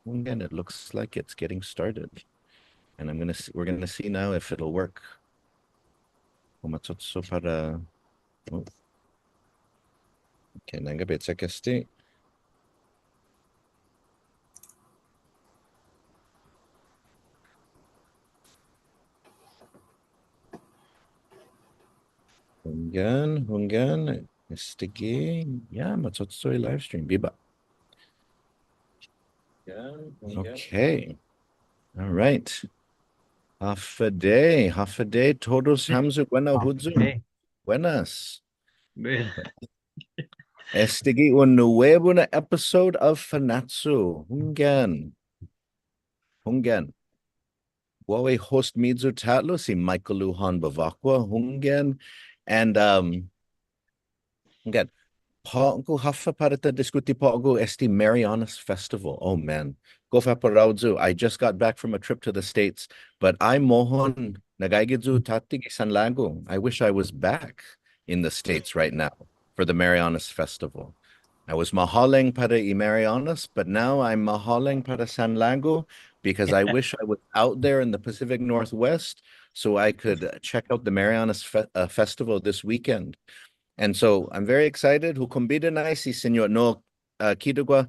Again, it looks like it's getting started, and we're gonna see now if it'll work. Umatsotso para. Oh, okay, nangabitsa kesti. Hungan, Estige, yeah, matsotso live stream, biba. Okay, all right. Half a day, todos hamzu buena hudzu. Okay. Buenas. Well, Estige un nuevo na episode of Fanachu. Hungan. Wawe host Midzu Tatlo, si Michael Luhan Bavakwa, Hungan. And Hungan. Pago hafa para ta diskuti pago esti Marianas Festival. Oh man. Go fa paraudzu. I just got back from a trip to the States, but I mohon nagaigidzu tatig Sanlago. I wish I was back in the States right now for the Marianas Festival. I was mahaling para I Marianas, but now I'm mahaling para San Lago because I wish I was out there in the Pacific Northwest so I could check out the Festival this weekend. And so I'm very excited. Hukumbida na si Senor No Kidugwa.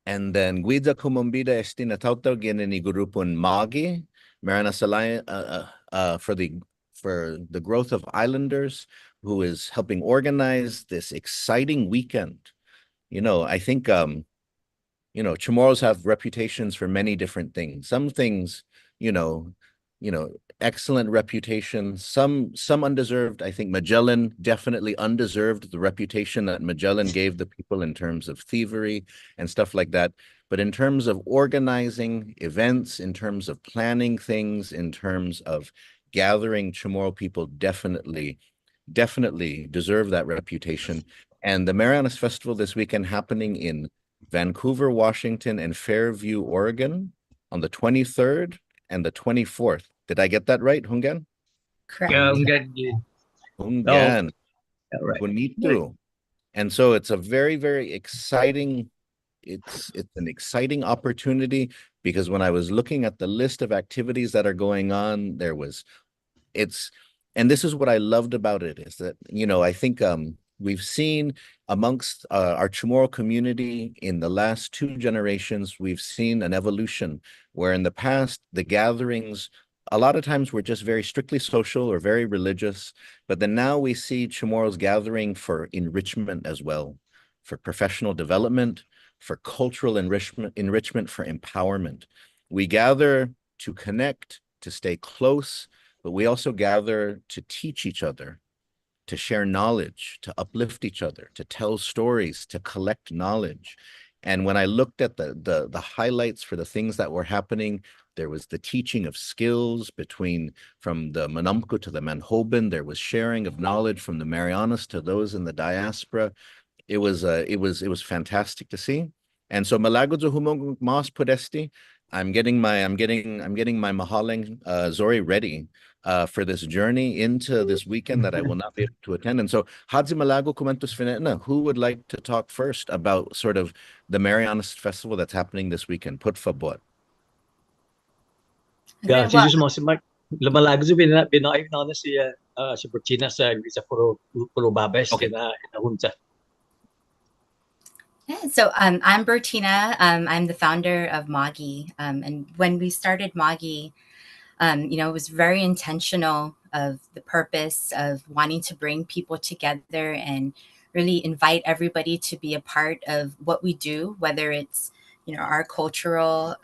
And then Guida Kumumbida Estina Tautau Ginini Gurupun MAGI, Marianas Alliance for the growth of islanders, who is helping organize this exciting weekend. I think Chamorros have reputations for many different things. Some things, you know, excellent reputation. Some undeserved. I think Magellan definitely undeserved the reputation that Magellan gave the people in terms of thievery and stuff like that. But in terms of organizing events, in terms of planning things, in terms of gathering Chamorro people, definitely deserve that reputation. And the Marianas Festival this weekend happening in Vancouver, Washington, and Fairview, Oregon on the 23rd and the 24th. Did I get that right, Hungan? Correct. ang ganda. Oh, Hungan. right. Bonito. And so it's a very, very exciting, it's an exciting opportunity because when I was looking at the list of activities that are going on, and this is what I loved about it is that, I think we've seen amongst our Chamorro community in the last two generations, we've seen an evolution where in the past, the gatherings, a lot of times were just very strictly social or very religious, but then now we see Chamorros gathering for enrichment as well, for professional development, for cultural enrichment, for empowerment. We gather to connect, to stay close, but we also gather to teach each other, to share knowledge, to uplift each other, to tell stories, to collect knowledge. And when I looked at the highlights for the things that were happening, there was the teaching of skills from the Manamku to the Manhoban. There was sharing of knowledge from the Marianas to those in the diaspora. It was fantastic to see. And so Malagodzo Humong Mas Podesti, I'm getting my Mahaling Zori ready for this journey into this weekend that I will not be able to attend. And so, Hadzi Malago Kumentus Finetna, who would like to talk first about sort of the Marianas Festival that's happening this weekend? Put favor. Yeah, Okay, si well, Jesus mo si Mark. Lumalago si binaay na siya si Burkina sa puro babes Okay. kina hunta. yeah, so I'm Bertina. I'm the founder of MAGI. And when we started MAGI, it was very intentional of the purpose of wanting to bring people together and really invite everybody to be a part of what we do, whether it's, our cultural,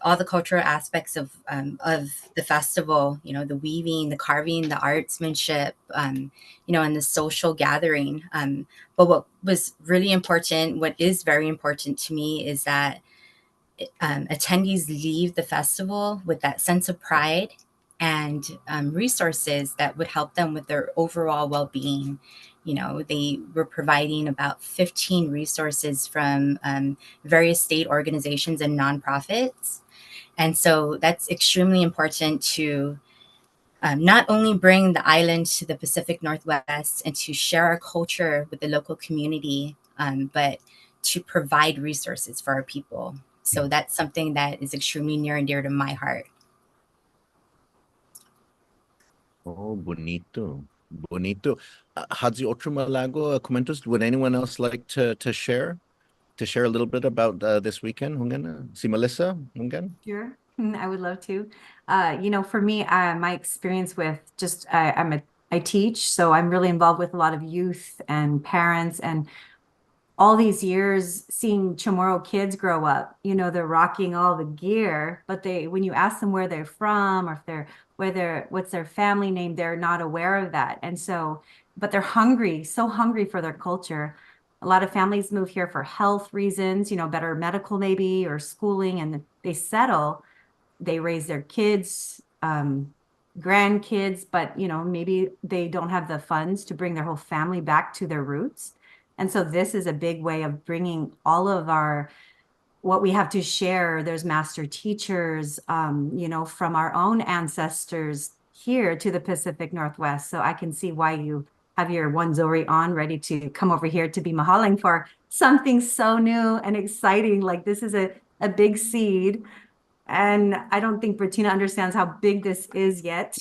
all the cultural aspects of the festival, the weaving, the carving, the artsmanship, and the social gathering. But what was really important, what is very important to me, is that attendees leave the festival with that sense of pride and resources that would help them with their overall well-being. They were providing about 15 resources from various state organizations and nonprofits. And so that's extremely important to not only bring the island to the Pacific Northwest and to share our culture with the local community, but to provide resources for our people. So that's something that is extremely near and dear to my heart. Oh, bonito. Bonito. Hadzi otro malago comentos. Would anyone else like to share a little bit about this weekend? Hungana? Si Melissa? Hungan? Sure. I would love to. For me, my experience with just I teach, so I'm really involved with a lot of youth and parents, and all these years seeing Chamorro kids grow up, they're rocking all the gear, but when you ask them where they're from or what's their family name, they're not aware of that. And so, but they're hungry, so hungry for their culture. A lot of families move here for health reasons, better medical maybe, or schooling, and they settle, they raise their kids, grandkids, but maybe they don't have the funds to bring their whole family back to their roots. And so this is a big way of bringing all of what we have to share. There's master teachers, from our own ancestors here to the Pacific Northwest. So I can see why you have your one Zori on, ready to come over here to be mahaling for something so new and exciting. Like, this is a big seed. And I don't think Bettina understands how big this is yet.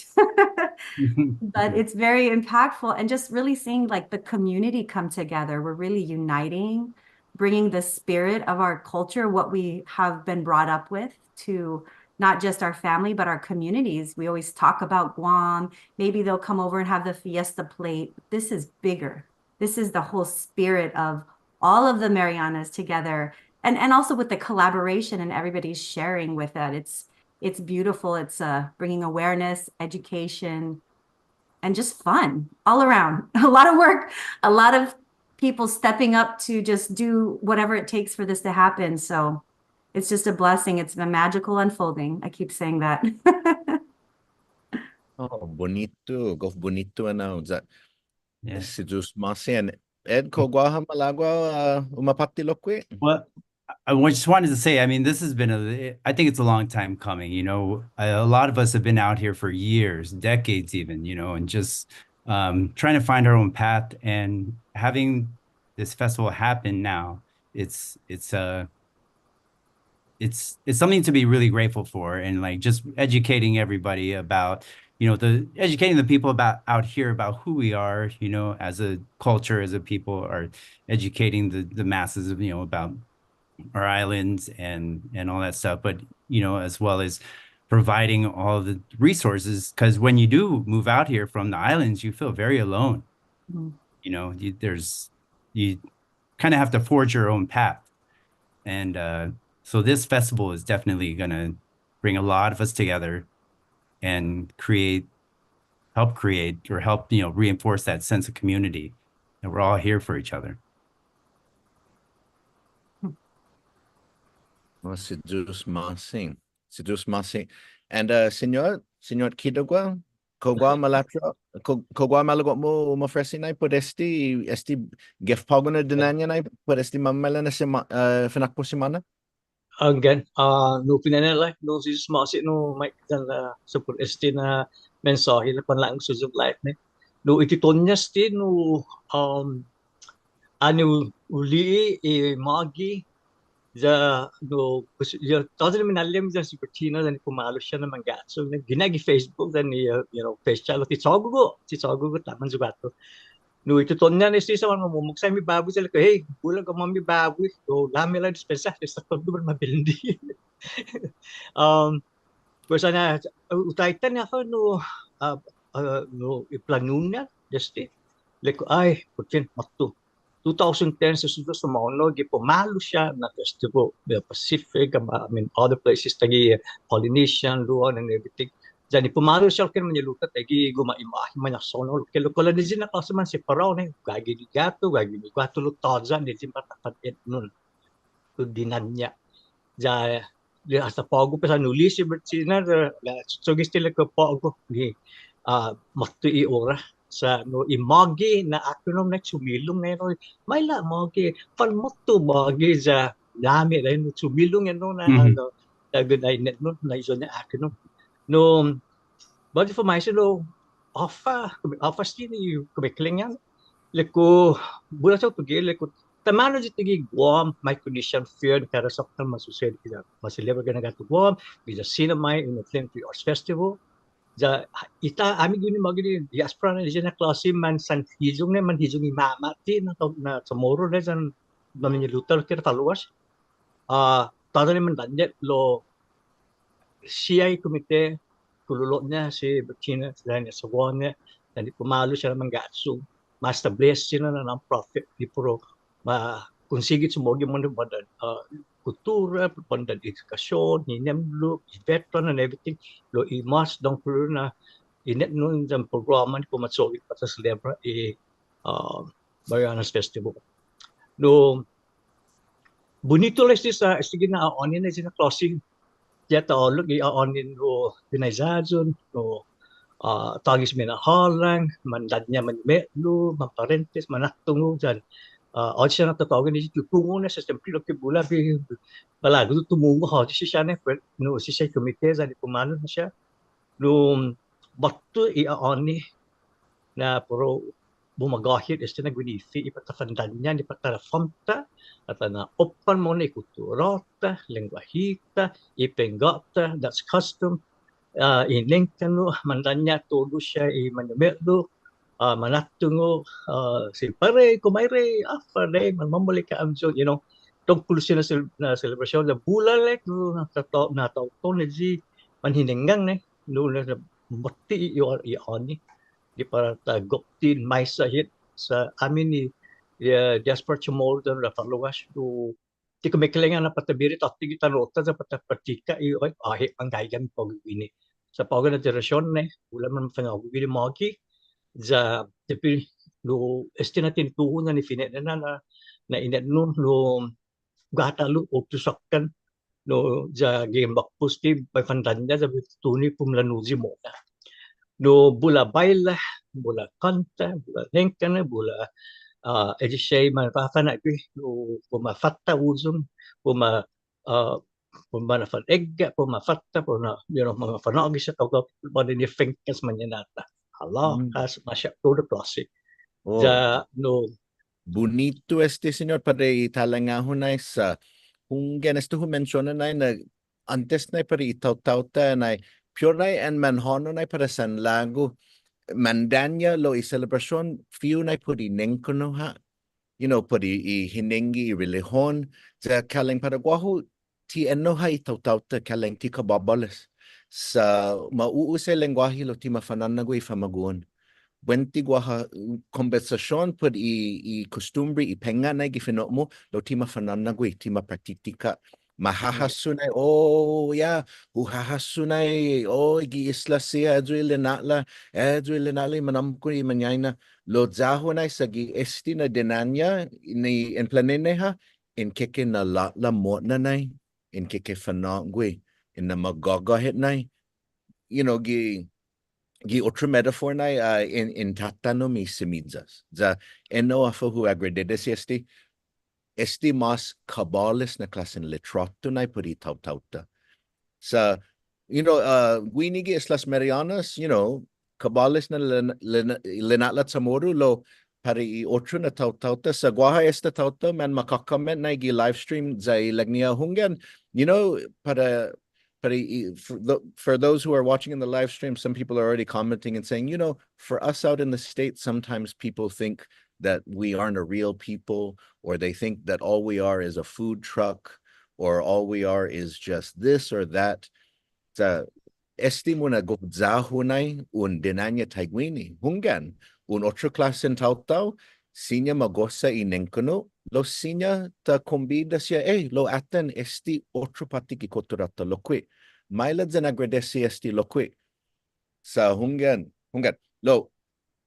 But it's very impactful, and just really seeing like the community come together. We're really uniting, bringing the spirit of our culture, what we have been brought up with, to not just our family, but our communities. We always talk about Guam. Maybe they'll come over and have the fiesta plate. This is bigger. This is the whole spirit of all of the Marianas together. And also with the collaboration and everybody's sharing with that. It's beautiful. It's bringing awareness, education, and just fun all around. A lot of work, a lot of people stepping up to just do whatever it takes for this to happen. So it's just a blessing. It's a magical unfolding. I keep saying that. Oh, bonito. Go bonito now. Yeah. Si Diyos masin. Ed, kogwaha malagwa umapati lokwe. Well, I just wanted to say, I mean, this has been I think it's a long time coming, a lot of us have been out here for years, decades even, and just trying to find our own path, and having this festival happen now, it's something to be really grateful for, and like just educating everybody about, educating the people out here about who we are, as a culture, as a people, are educating the masses of, about our islands and all that stuff, but as well as providing all the resources, because when you do move out here from the islands, you feel very alone. You kind of have to forge your own path, and so this festival is definitely gonna bring a lot of us together and help reinforce that sense of community, that we're all here for each other. Oh, si Diyos masing. Si Diyos masing. And Senor Kidogwa, kogwa malago mo mafresinay podesti gef pagona dinanya nay podesti mamela na si Fanachu simana. Again, no pinanala, no si smasi no mic dan super este na mensahe na panlang susub life ne. No ititonyas ti no ano uli MAGI no tawag namin alam dyan si Bettina dan pumalo siya ng mga so ginagi Facebook dan face chalo ti Sogo taman sugato. No itutonya ni sa mga mumuksay mi baboy sila ko hey bulag ka mami baboy so lami lang dispensa sa todo mabilindi. Pues na utaitan ako no iplanun niya just like ay putin matto 2010 sa sudo sa Mauno gipomalo siya na festival the Pacific, I mean other places tagi Polynesian luon and everything. Jadi pumalo siya kan manyaluta tagi gumaimahi man sono kelo kola di na kasaman si paraw ne gagi di gato lu tozan di simpatakan nun to dinanya. Ja di asa pago pa sa nuli si Bettina so gistila ko pago ni matto I ora sa no MAGI na acronym na sumilong na no may la MAGI pan motto MAGI sa dami na no sumilong no na good net no na iso na acronym no but for myself no offer stini kumikling yan leko bula sa pagil leko Tamano dito gi Guam, may condition fear karasaktan masused kita. Masilebra ka nagato Guam, bisa sinamay in the Flame 3 Arts Festival. Ja ita ami gini magini diaspora na diyan na klase man san hijong na man hijong imama ti na Chamorus na san namin lutar kira taluwas. Tada naman danjet lo CI komite kululo niya si China sa Saguan niya dan di pumalo siya ng gatso. Mas establish siya na non-profit di puro konsigit sumogi mo ng badan kultura, pandan edukasyon, hinemlo, veteran and everything. Lo imas dong puro na inet nun ng programa ni pumatsogit pa sa celebra Marianas Festival. No, bonito lang siya sige na onin na siya closing. Kaya taolog onin ro pinayzadzon no tagis minahalang mandad niya manmelo maparentes manaktungo dyan od siya natatawagan ni tungo na sa siyempre lo kibula balago tumungo ho siya na no siya komite sa di pumano na siya no bakto iaoni na puro bumagahit este na gunifi ipatafandan niya ipatarafamta at na opan mo na ikuturota lengwahita ipenggata that's custom inengkano mandanya todo siya manumelo manaktungo si pare kumayre afare mamamuli ka amso tungkol siya na celebration na bulalek no na tao na ji manhinenggang ne no na mati ioni di para tagoptin may sahit sa amin ni Jasper Chamorus na faluwas do ti kumikilingan na patabiri at ti gitanota sa patapatika ahi ang gayan pagwini sa pagod na generasyon ne wala man pangawili MAGI za tapi lo estinatin tuho na ni finet na inet no gata lu optusakkan no za game back positive by fandanya za tuni pumlanuzi mo na no bula baila bula kanta bula henkana bula edishay man na pi no pumafatta uzum puma puma na egga pumafatta puna mga fanagi sa tawag pa ni fengkas man yanata Allah has masya todo klase ja no bonito señor para italangahon na sa kung ganesto menciona na antes na para itaw-tawta na pure and manhono na para San Lago mandanya lo celebration few na pudi nengkono ha pudi hinengi relihon sa kaleng para guaho ti eno ha itaw-tawta kaleng ti kababales sa mauuse lengguahe lo ti mafanan na gui famaguon Bwenti guaha konversasyon pud i costumbre i penga na gifino mo lo ti mafanan na gui ti mapratika mahahasunay uhahasunay gi isla siya edri lenala manamko i manyayna lo zahonay sa gi esti na denanya ni en planeneha in keke na la mo nanay in keke fanan gui in na magagahit nay gi otro metaphor na in tatano mi simidzas za eno afahu agrededes esti mas kabalis na klasen litrato na puri tauta sa gwinigi es las Marianas kabalis na lenatlat samoro lo pari otro na tauta sa guaha esta tauta man makakamen na gi live stream za ilagnia hungan para for those who are watching in the live stream, some people are already commenting and saying, for us out in the States, sometimes people think that we aren't a real people, or they think that all we are is a food truck, or all we are is just this or that. Esti muna gobzahunay un denanya taigwini, hungan, un otro klasen tautau, sinya magosa inenkono, lo sinya ta combida siya, lo aten esti otro patiki koturata lokwi. Mailad zan agradesi esti lokwi. Sa hungan, lo,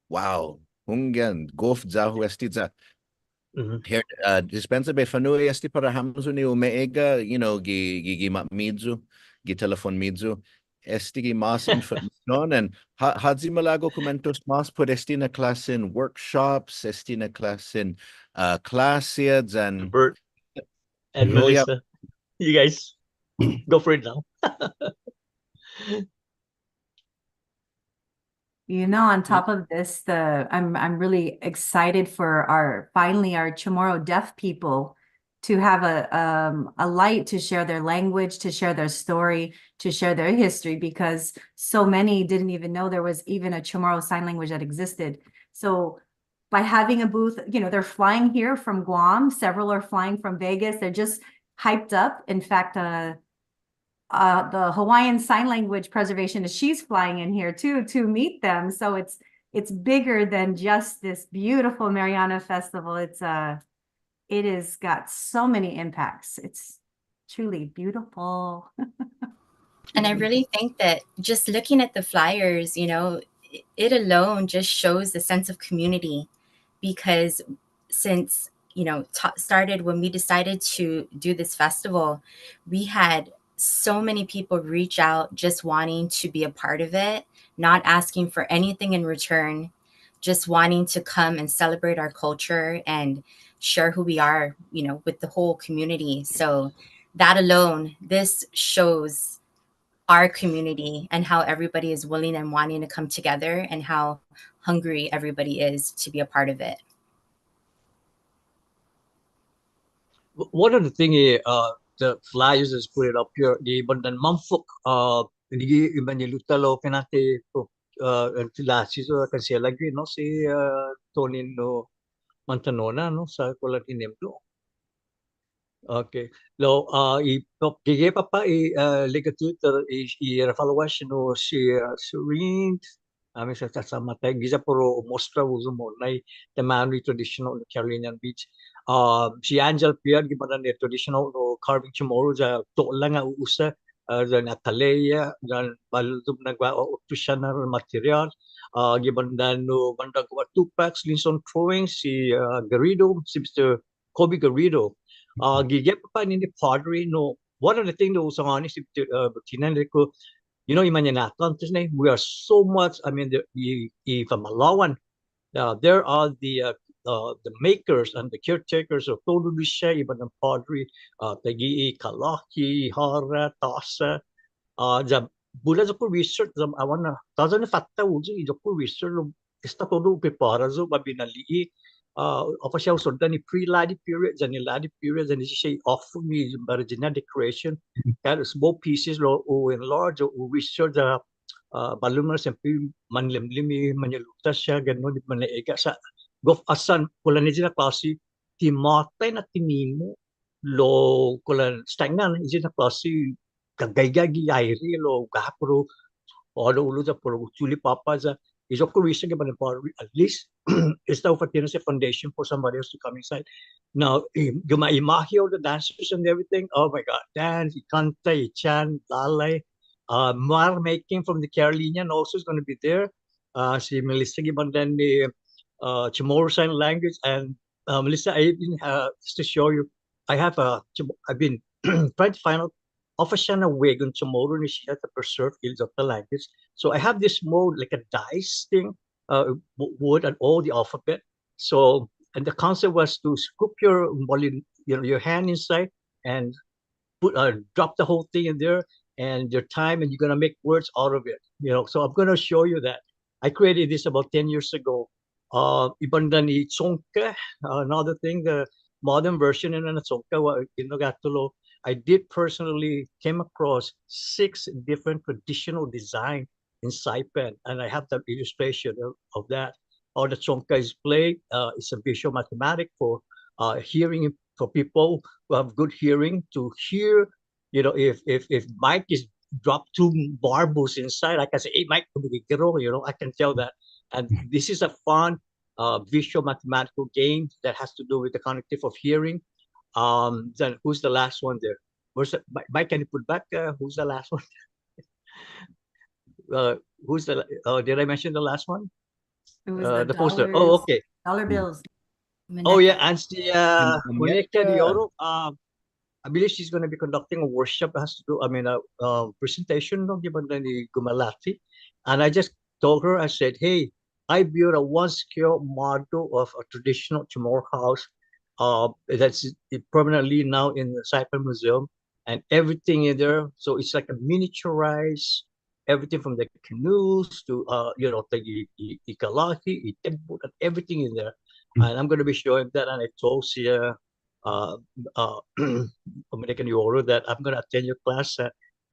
wow, hungan, gof zahu esti za. Here, dispensa be fanui esti para hamzu ni umeega, gi midzu, gi telefon midzu. Esti gi mas information and hadzi malago comentos mas por esti na klasin workshops, esti na klasin classiads and Bert and Melissa, you guys go for it now. On top of this, I'm really excited for finally our Chamorro deaf people to have a light to share their language, to share their story, to share their history, because so many didn't even know there was even a Chamorro sign language that existed. So by having a booth, they're flying here from Guam. Several are flying from Vegas. They're just hyped up. In fact, the Hawaiian Sign Language Preservationist, she's flying in here too to meet them. So it's bigger than just this beautiful Mariana Festival. It has got so many impacts. It's truly beautiful. And I really think that just looking at the flyers, it alone just shows the sense of community, because since, started when we decided to do this festival, we had so many people reach out just wanting to be a part of it, not asking for anything in return, just wanting to come and celebrate our culture and share who we are, with the whole community. So that alone, this shows our community and how everybody is willing and wanting to come together, and how hungry everybody is to be a part of it. One of the thing the flyers is put it up here. The bandan mamfuk hindi iban ni lutalo pinati sila kan siya lagi no si Tonin no Mantanona no sa kulat inemdo. Okay. Lo gige papa legatur i refaluas no si Serene amin sa matay giza puro mostra uso mo nay temano traditional Carolinian Beach. Si Angel Pierre gimana ni traditional no carving Chamorro ja to lang nga uusa dan ataleya dan baludum nagwa optusyan na material gibandan no bandag wa two packs linson throwing si Garrido si Mr. Kobe Garrido gigep pa ni pottery no one of the thing no usang ani si Bettina ko imanyanatan we are so much. I mean the from Malawan there are the makers and the caretakers of todo siya iban ng pottery tagi kalaki hara tasa jab bula sa research jab awana taza na fatta uji jo research está todo prepara zo babinali official sort ni pre-ladi period and ladi period and siya offer me original decoration kind of small pieces lo o enlarge o research balumar sempre manlimlimi manyalutas siya ganon di manaiga sa gof asan kula ni na klase ti matay na tinimo lo kula stangan is na klase kagaygagi ayri lo gapro o lo ulo sa puro chuli papa sa is of course ke ban at least is the for foundation for somebody else to come inside now imagine the dancers and everything. Oh my god, dance kanta chan lalay mar making from the Carolinian also is going to be there si Melissa gibandan ni Chamorro sign language and Melissa I even just to show you I've been trying to find out official way on Chamorro ni siya to preserve fields of the language. So I have this mode like a dice thing wood and all the alphabet. So and the concept was to scoop your hand inside and put drop the whole thing in there and your time and you're gonna make words out of it. So I'm gonna show you that. I created this about 10 years ago. Ibanda ni Tsongka, another thing, the modern version in Tsongka, I did personally came across 6 different traditional design in Saipan, and I have the illustration of that. How the Tsongka is played. It's a visual mathematic for hearing for people who have good hearing to hear. If Mike is dropped 2 barbos inside, I can say, hey, Mike, I can tell that. And this is a fun visual mathematical game that has to do with the cognitive of hearing. Then who's the last one there? Mike, can you put back? Who's the last one? Who's the? Did I mention the last one? It was the poster. Oh, okay. Dollar bills. Oh yeah, and the Monica de Oro. I believe she's going to be conducting a workshop that has to do, a presentation given ni Gumalati. And I just told her, I said, hey, I built a 1-scale model of a traditional Chamorro house that's permanently now in the Saipan Museum and everything in there. So it's like a miniaturized everything from the canoes to the ikalahi, itempo, and everything in there. And I'm going to be showing that. And I told Sia, American Euro, that I'm going to attend your class.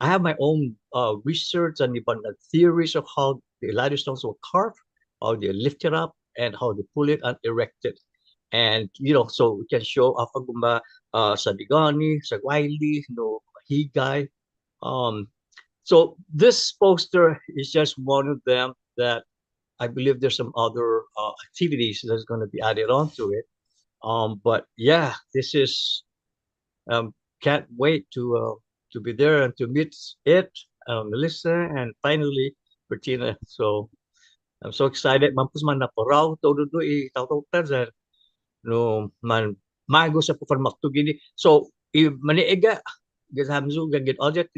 I have my own research and even theories of how the limestone were carved, how they lift it up, and how they pull it and erect it. And so we can show Afagumba, sa Bigani, sa Wiley, Higay. So this poster is just one of them that I believe there's some other activities that's going to be added onto it. But yeah, this is can't wait to be there and to meet it, Melissa, and finally Bertina. So I'm so excited. Mampus man na paraw todo do itaw sa no man mago sa performak to gini. So maniiga Hamzu gagit audit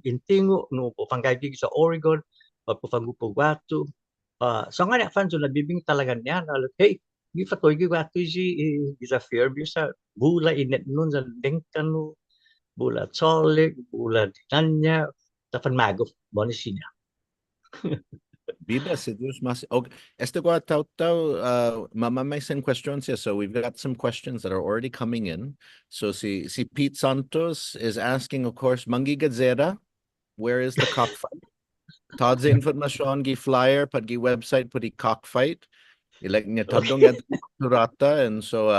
intingo no po panggagig sa Oregon pagpupangupo watu so nga fan so nabibing talaga niya na hey gi fatoy gi watu si sa Fairview sa bula inet nun sa dengkan no bula cholik bula dinanya sa fanmago bonus niya. Biba, si Deus mas. Okay. Este gua tau mama may send questions here. So we've got some questions that are already coming in. So si Pete Santos is asking, of course, Mangi Gazera, where is the cockfight? Todd's information gi flyer, pad gi website, put cockfight. Like niya tadong at turata, and so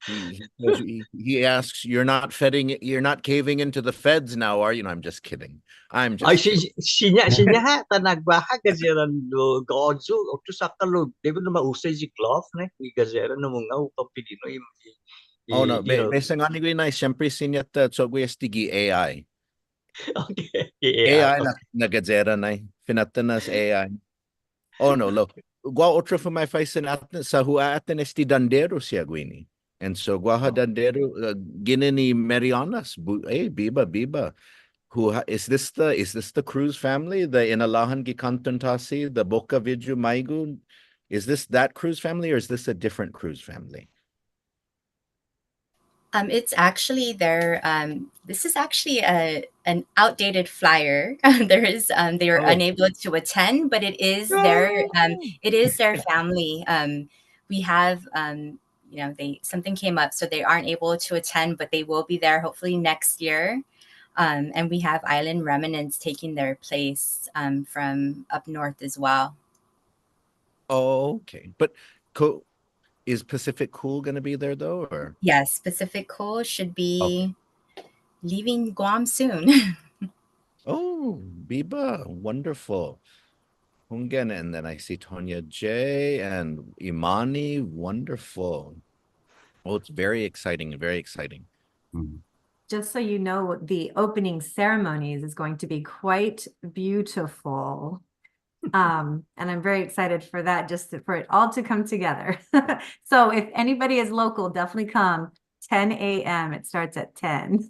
he asks, you're not caving into the feds now, are you? No, I'm just kidding. I'm just Ay kidding. sinya ha tanagbaha gazera no godzo o to sakalo debo na mausay si cloth na ni gazera no mga upang Pilino Oh no, basing on ni na siyempre sinyata so stigi AI. Okay. AI na gazera na finatanas AI. Oh no, look. Gua otra for my face sa hua atin esti dandero siya gwini. And so Guaha Dandero Ginini Marianas Biba. Is this the Cruz family? The Inalahan Gikantantasi, the Boca Viju Maigu? Is this that Cruz family or is this a different Cruz family? It's actually their this is actually an outdated flyer. They were unable to attend, but it is their family. We have something came up, so they aren't able to attend, but they will be there hopefully next year. And we have Island Remnants taking their place from up north as well. Oh, okay. But is Pacific Cool going to be there though, or? Yes, Pacific Cool should be leaving Guam soon. Oh, Biba, wonderful. Hungen, and then I see Tonya J and Imani, wonderful. Oh, it's very exciting, very exciting. Just so you know, the opening ceremonies is going to be quite beautiful. And I'm very excited for that, for it all to come together. So if anybody is local, definitely come. 10 a.m. It starts at 10.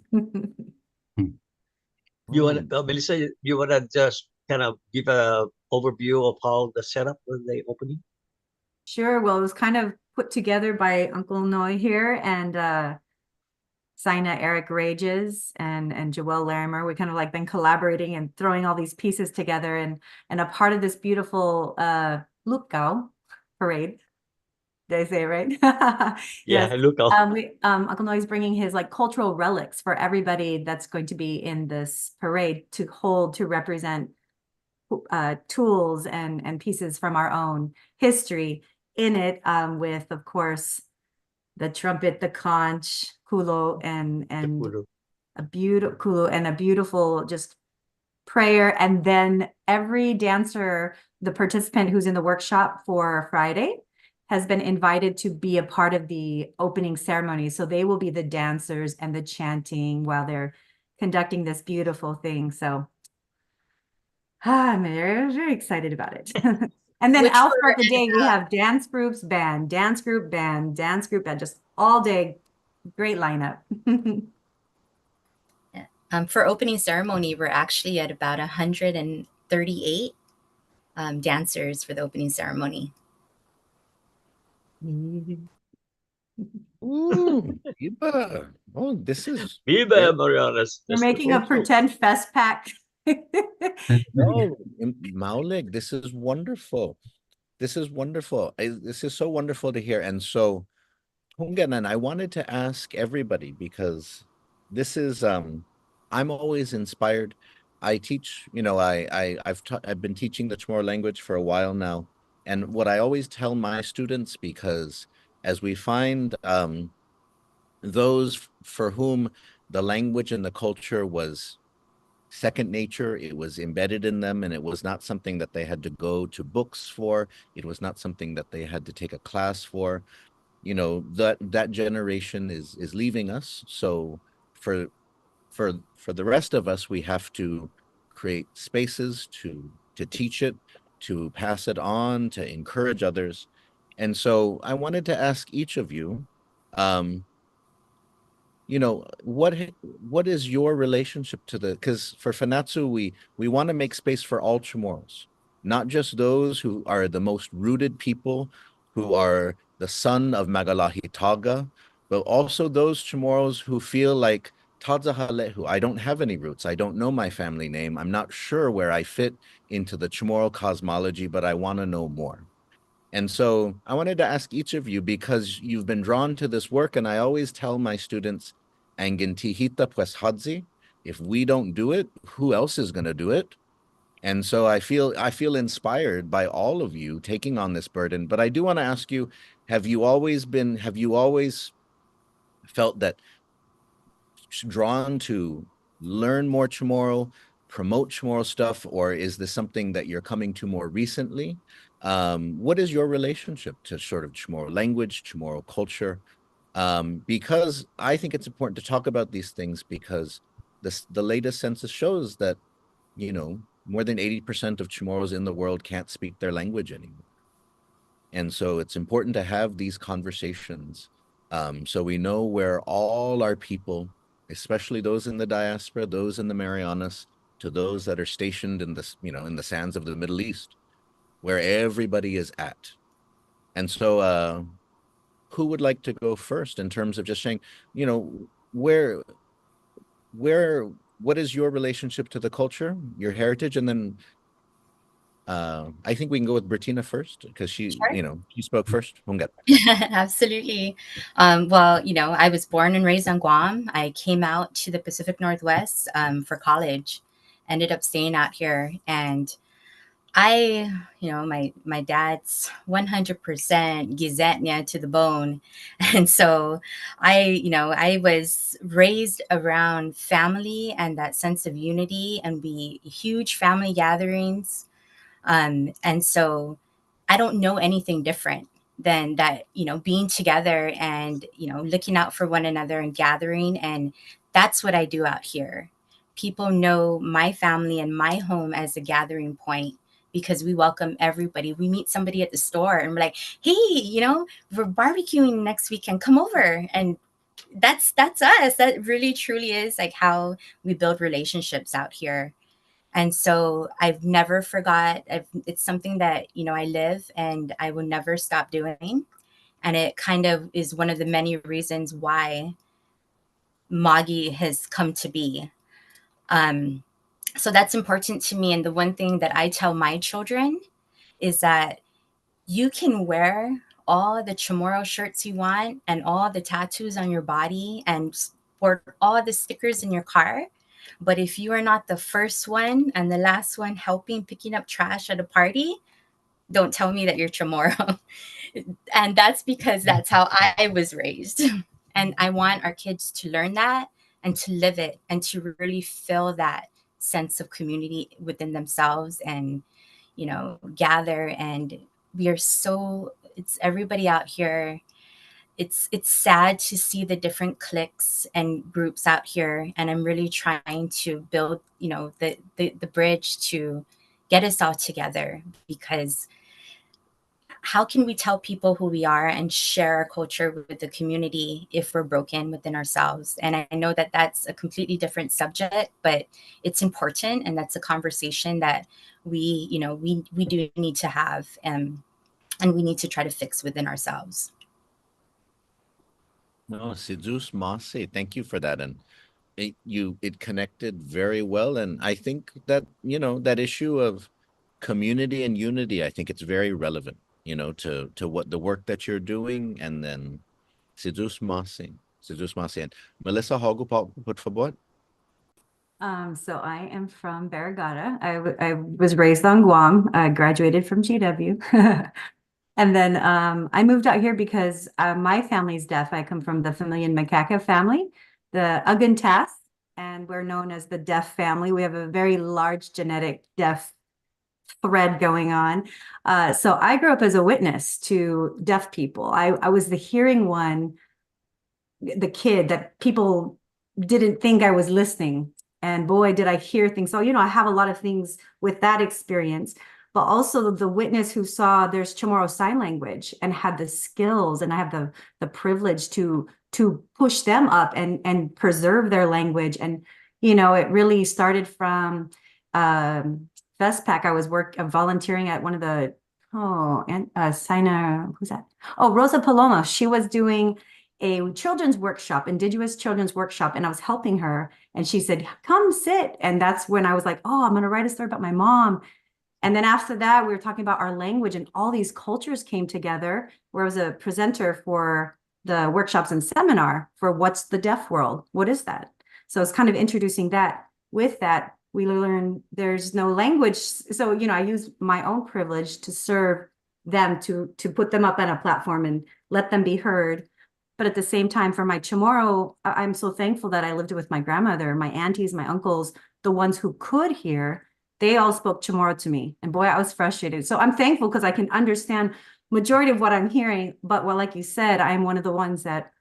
You want Melissa, you want to just kind of give a overview of how the setup was the opening? Sure. Well, it was kind of put together by Uncle Noy here and Sina Eric Rages and Joelle Larimer. We kind of like been collaborating and throwing all these pieces together and a part of this beautiful Lukao parade. Did I say it right? Yeah, yes. Lukao. Uncle Noy is bringing his like cultural relics for everybody that's going to be in this parade to represent tools and pieces from our own history in it, with of course the trumpet, the conch, kulo, and a beautiful just prayer. And then every dancer, the participant who's in the workshop for Friday, has been invited to be a part of the opening ceremony. So they will be the dancers and the chanting while they're conducting this beautiful thing. So I'm very, very excited about it. And then I'll start the day. We have dance groups, band, dance group, band, dance group, band, just all day. Great lineup. For opening ceremony, we're actually at about 138 dancers for the opening ceremony. Ooh, Biba. Oh, this is Viva Marianas. We're making a pretend fest pack No, Maulik, this is wonderful. This is wonderful. This is so wonderful to hear. And so, Hunganan, I wanted to ask everybody because this is I'm always inspired. I teach, I've been teaching the Chamorro language for a while now. And what I always tell my students, because as we find those for whom the language and the culture was second nature, it was embedded in them, and it was not something that they had to go to books for. It was not something that they had to take a class for. That generation is leaving us. So for for the rest of us, we have to create spaces to teach it, to pass it on, to encourage others. And so I wanted to ask each of you, um, what is your relationship to the, because for Fanatsu, we want to make space for all Chamorros, not just those who are the most rooted people, who are the son of Magalahitaga, but also those Chamorros who feel like Tadzahalehu, I don't have any roots, I don't know my family name, I'm not sure where I fit into the Chamorro cosmology, but I want to know more. And so I wanted to ask each of you, because you've been drawn to this work, and I always tell my students, Angintihita pues hadzi, if we don't do it, who else is going to do it? And so I feel inspired by all of you taking on this burden. But I do want to ask you, have you always felt that drawn to learn more Chamorro, promote Chamorro stuff, or is this something that you're coming to more recently? What is your relationship to sort of Chamorro language, Chamorro culture? Because I think it's important to talk about these things, because the latest census shows that, more than 80% of Chamorros in the world can't speak their language anymore. And so it's important to have these conversations, so we know where all our people, especially those in the diaspora, those in the Marianas, to those that are stationed in in the sands of the Middle East, where everybody is at. And so who would like to go first in terms of just saying, where what is your relationship to the culture, your heritage? And then I think we can go with Bertina first, because she spoke first. Absolutely. Well, I was born and raised on Guam. I came out to the Pacific Northwest for college, ended up staying out here. And my dad's 100% Gizetnia to the bone. And so I was raised around family and that sense of unity, and we huge family gatherings. And so I don't know anything different than that, being together and, looking out for one another and gathering. And that's what I do out here. People know my family and my home as a gathering point, because we welcome everybody. We meet somebody at the store and we're like, hey, we're barbecuing next weekend, come over. And that's us. That really truly is like how we build relationships out here. And so I've never forgot. It's something that, I live and I will never stop doing. And it kind of is one of the many reasons why MAGI has come to be. So that's important to me. And the one thing that I tell my children is that you can wear all the Chamorro shirts you want and all the tattoos on your body and sport all the stickers in your car. But if you are not the first one and the last one helping picking up trash at a party, don't tell me that you're Chamorro. And that's because that's how I was raised. And I want our kids to learn that and to live it and to really feel that sense of community within themselves and, gather. And it's everybody out here. It's sad to see the different cliques and groups out here, and I'm really trying to build the bridge to get us all together, because how can we tell people who we are and share our culture with the community if we're broken within ourselves? And I know that that's a completely different subject, but it's important, and that's a conversation that we do need to have, and we need to try to fix within ourselves. No, Sidus Masi, thank you for that. And it connected very well. And I think that, that issue of community and unity, I think it's very relevant, to what the work that you're doing. And then Sidus Masi. And Melissa Hogo, por favor. So I am from Barrigada. I was raised on Guam. I graduated from GW. And then I moved out here because my family's deaf. I come from the Familian Macaca family, the Ugantas, and we're known as the deaf family. We have a very large genetic deaf thread going on. So I grew up as a witness to deaf people. I was the hearing one, the kid that people didn't think I was listening. And boy, did I hear things. So, I have a lot of things with that experience, but also the witness who saw there's Chamorro Sign Language and had the skills, and I have the privilege to push them up and preserve their language. And, it really started from Vestpac. I was volunteering at one of the, Sina, who's that? Oh, Rosa Paloma. She was doing a children's workshop, Indigenous children's workshop, and I was helping her, and she said, come sit. And that's when I was like, oh, I'm going to write a story about my mom. And then after that, we were talking about our language, and all these cultures came together, where I was a presenter for the workshops and seminar for what's the deaf world? What is that? So it's kind of introducing that. With that, we learn there's no language. So, I use my own privilege to serve them, to put them up on a platform and let them be heard. But at the same time, for my Chamorro, I'm so thankful that I lived with my grandmother, my aunties, my uncles, the ones who could hear. They all spoke Chamorro to me. And boy, I was frustrated. So I'm thankful because I can understand majority of what I'm hearing. But like you said, I'm one of the ones that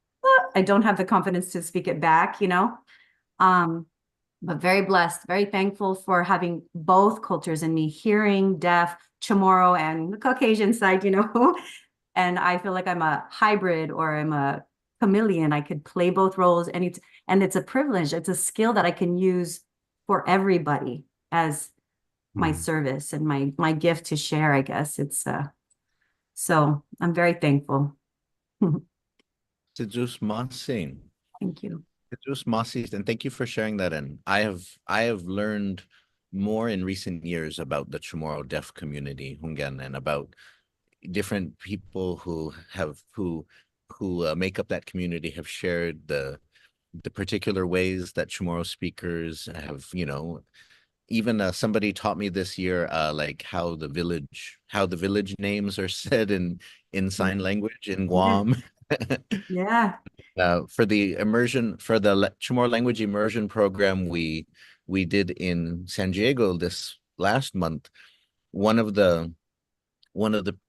I don't have the confidence to speak it back, But very blessed, very thankful for having both cultures in me, hearing, deaf, Chamorro, and the Caucasian side, And I feel like I'm a hybrid, or I'm a chameleon. I could play both roles, and it's a privilege. It's a skill that I can use for everybody as my service and my gift to share, I guess. It's so I'm very thankful. Sidus Masi. Thank you. Sidus Masi, and thank you for sharing that. And I have learned more in recent years about the Chamorro deaf community, Hungan, and about different people who make up that community have shared the particular ways that Chamorro speakers have, even somebody taught me this year, like how the village names are said in sign language in Guam. Yeah. For the Chamorro language immersion program we did in San Diego this last month, one of the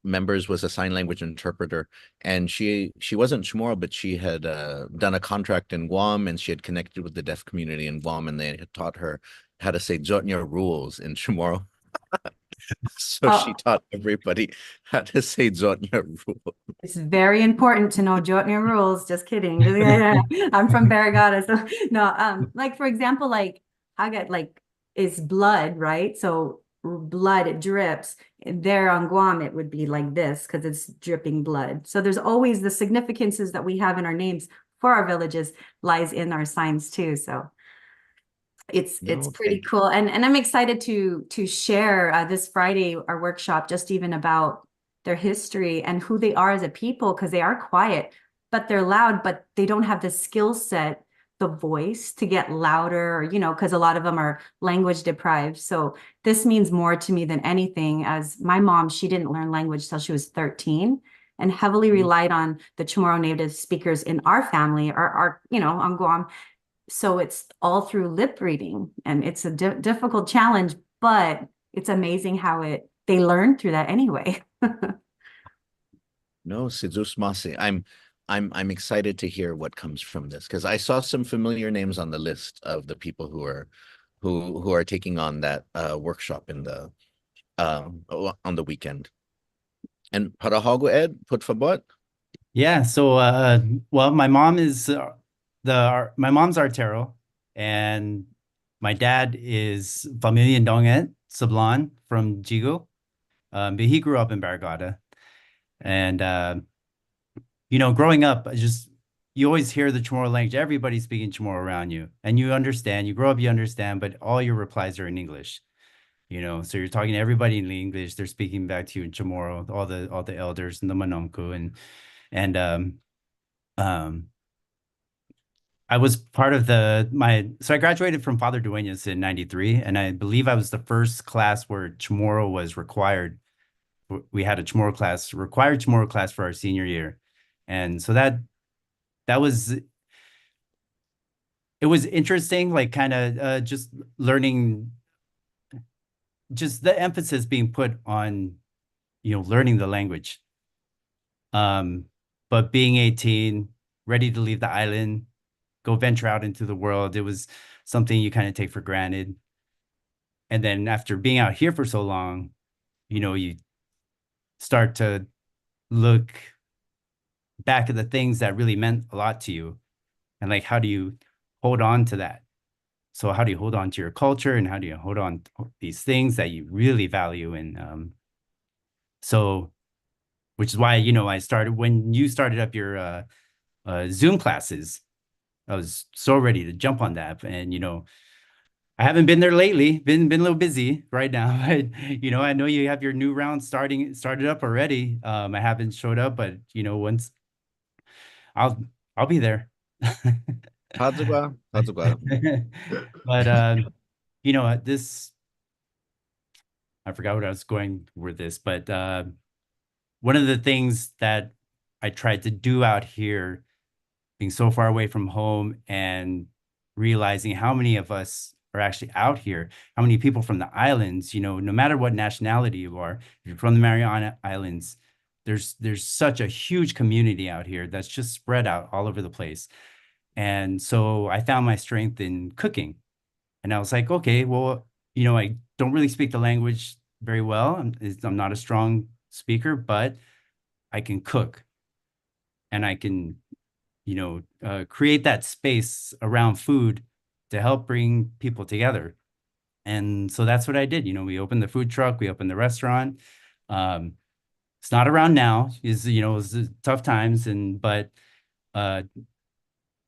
members was a sign language interpreter, and she wasn't Chamorro, but she had done a contract in Guam, and she had connected with the deaf community in Guam, and they had taught her how to say Zotnya rules in Chamorro. So she taught everybody how to say Zotnya rules. It's very important to know Jotnya rules. Just kidding. Yeah. I'm from Barrigada, so no. Like for example, like I got is blood, right? So blood, it drips. There on Guam, it would be like this because it's dripping blood. So there's always the significances that we have in our names for our villages lies in our signs too. So it's pretty cool. And I'm excited to share this Friday our workshop, just even about their history and who they are as a people, because they are quiet, but they're loud, but they don't have the skill set, the voice to get louder, or, because a lot of them are language deprived. So this means more to me than anything, as my mom, she didn't learn language till she was 13 and heavily relied on the Chamorro native speakers in our family, or on Guam. So it's all through lip reading, and it's a difficult challenge, but it's amazing how they learn through that anyway. No, Sidus Masi. I'm excited to hear what comes from this, because I saw some familiar names on the list of the people who are taking on that workshop in the on the weekend. And Parahago Ed, por favor. Yeah. So well, my mom is my mom's Artero, and my dad is Familia Donget Sablan from Jigo. But he grew up in Barrigada. And growing up, you always hear the Chamorro language. Everybody's speaking Chamorro around you, and you understand. You grow up, you understand, but all your replies are in English. You know, so you're talking to everybody in English. They're speaking back to you in Chamorro, all the elders and the Manomku, and I was part of so I graduated from Father Dueñas in 93, and I believe I was the first class where Chamorro was required. We had a Chamorro class, required Chamorro class for our senior year. And so that was, it was interesting, like kind of just learning, just the emphasis being put on, you know, learning the language. But being 18, ready to leave the island, go venture out into the world, it was something you kind of take for granted. And then after being out here for so long, you know, you start to look back at the things that really meant a lot to you. And like, how do you hold on to that? So how do you hold on to your culture, and how do you hold on to these things that you really value? And so, which is why, you know, when you started up your Zoom classes, I was so ready to jump on that. And, you know, I haven't been there lately, been a little busy right now. But, you know, I know you have your new round started up already. I haven't showed up, but, you know, once I'll be there. But, you know, I forgot what I was going with this, but one of the things that I tried to do out here, being so far away from home and realizing how many of us are actually out here, how many people from the islands, you know, no matter what nationality you are, if you're from the Mariana Islands, there's such a huge community out here that's just spread out all over the place. And so I found my strength in cooking. And I was like, okay, well, you know, I don't really speak the language very well. I'm not a strong speaker, but I can cook. And I can, you know, create that space around food to help bring people together. And so that's what I did. You know, we opened the food truck, we opened the restaurant. It's not around now, you know, it was tough times, but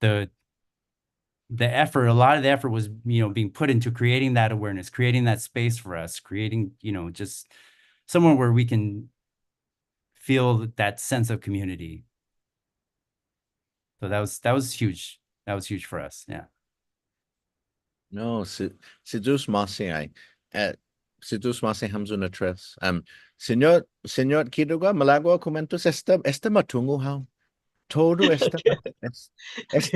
the effort, a lot of the effort was, you know, being put into creating that awareness, creating that space for us, creating, you know, just somewhere where we can feel that sense of community. So that was huge. That was huge for us. Yeah. No, si dus masih ay. Si dus masih hamzun atres. Señor Kiduga, malagwa comentos esta matungo how. Todo esta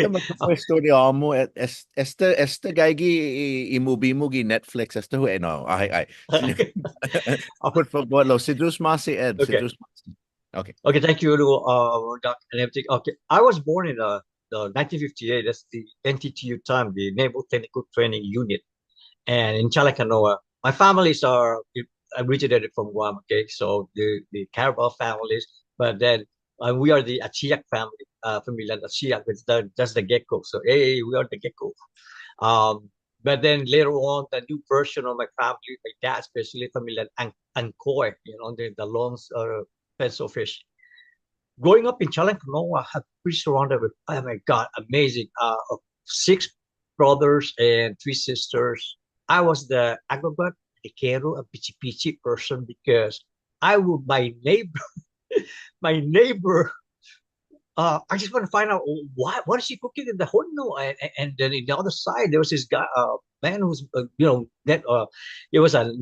matungo historia amo esta gaigi imubimugi Netflix esta hu no. Ay. Por favor, lo si dus masih ed. Si dus masih. Okay. Okay, thank you, Doc, and everything. Okay, I was born in the 1958. That's the NTTU time, the Naval Technical Training Unit, and in Chalacanoa. My families are originated from Guam. Okay, so the Carabao families, but then we are the Achiak family, familia Achiak. That's the gecko. So hey, we are the gecko. But then later on, the new version of my family, my dad, especially familia Ancoy, you know, the lawns pencil fish. Growing up in Chalancanoa, I had pretty surrounded with, oh my God, amazing. 6 brothers and 3 sisters. I was the agogot, the kero, a pichi pichi person because my neighbor, I just want to find out what is he cooking in the horno, and then in the other side there was this guy, man who's you know it was a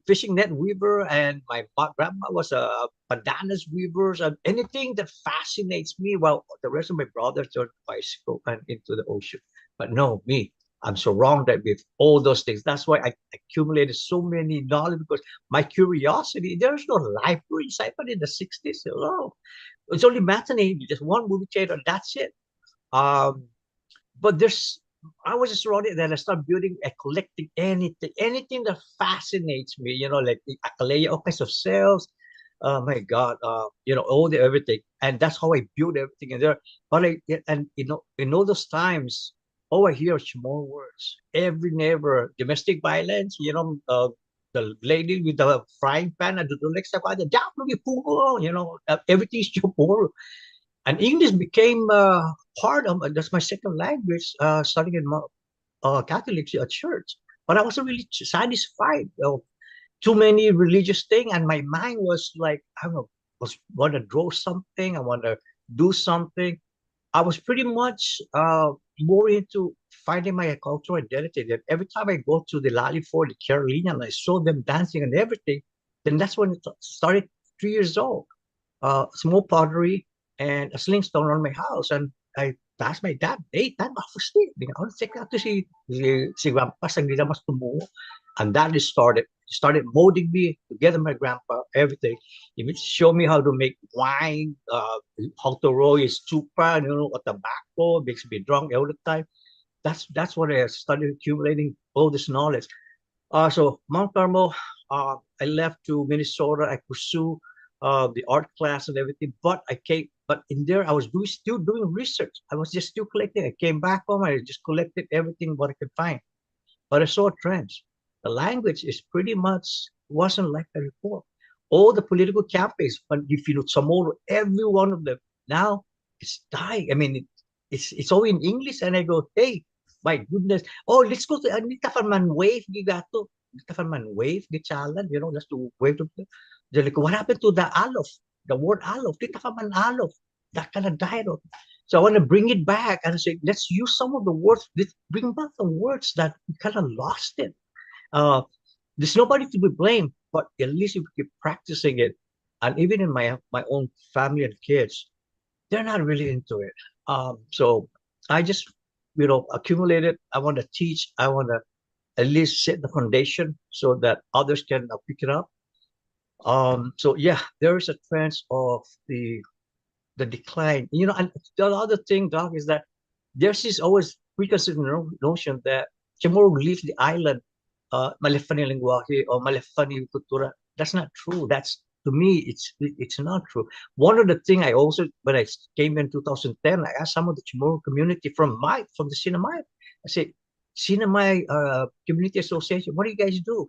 fishing net weaver, and my grandma was a bananas weaver, and anything that fascinates me. While the rest of my brothers are bicycle and into the ocean, but no, I'm surrounded with all those things. That's why I accumulated so many knowledge, because my curiosity. There's no library inside, but in the 60s, hello. It's only matinee, just one movie theater, that's it. But I was just surrounded, and I started building and collecting anything that fascinates me, you know, like the Akalea, all kinds of cells. Oh my God, you know, everything. And that's how I built everything in there. But you know, in all those times, I hear more words. Every neighbor, domestic violence, you know, the lady with the frying pan and the next time, you know, everything's Chamorro. And English became part of that's my second language, studying in Catholic church. But I wasn't really satisfied. Too many religious thing, and my mind was like, I don't know, was want to draw something, I want to do something. I was pretty much more into finding my cultural identity. That every time I go to the Lali Fort, the Carolina, and I saw them dancing and everything, then that's when it started. 3 years old, small pottery and a sling stone on my house, and I asked my dad, "Hey, dad, what's this? I want to check out to si grandpa sa gila mas tumuo." And that is started molding me together my grandpa, everything. He would show me how to make wine, how to roll his chupa, or tobacco, makes me drunk all the time. That's what I started accumulating all this knowledge. So Mount Carmel, I left to Minnesota. I pursue the art class and everything, but but in there I was still doing research. I was just still collecting. I came back home. I just collected everything what I could find. But I saw trends. The language is pretty much wasn't like that before. All the political campaigns, but if you know Chamorro, every one of them now it's dying. I mean, it's all in English, and I go, hey, my goodness, oh, let's go to Anita Farman wave, gigato, Anita Farman wave, gichalan, just to wave to. They're like, what happened to the alof? The word alof, Tita Farman alof, that kind of died off. So I want to bring it back and say, let's use some of the words, let's bring back the words that we kind of lost it. There's nobody to be blamed, but at least if we keep practicing it, and even in my own family and kids, they're not really into it. So I just, accumulated. I want to teach. I want to at least set the foundation so that others can pick it up. So yeah, there is a trend of the decline. And the other thing, Doc, is that there's this always preconceived notion that Chamorro leaves the island, malefani lingwahe or malefani kultura. That's not true. That's, to me, it's not true. One of the thing I also, when I came in 2010, I asked some of the Chamorro community from the Sinamay. I said, Sinamay Community Association, what do you guys do?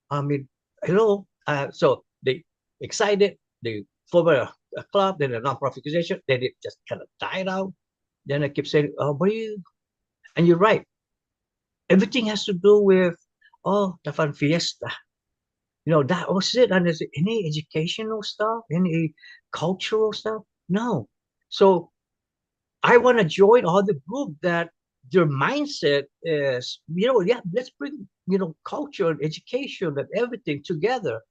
I mean, hello. So they excited, they form a club, then a non-profit organization, then it just kind of died out. Then I keep saying, oh, what are you? And you're right. Everything has to do with, the fun fiesta. That was it. And is it any educational stuff, any cultural stuff? No. So I want to join all the group that their mindset is, let's bring, culture and education and everything together.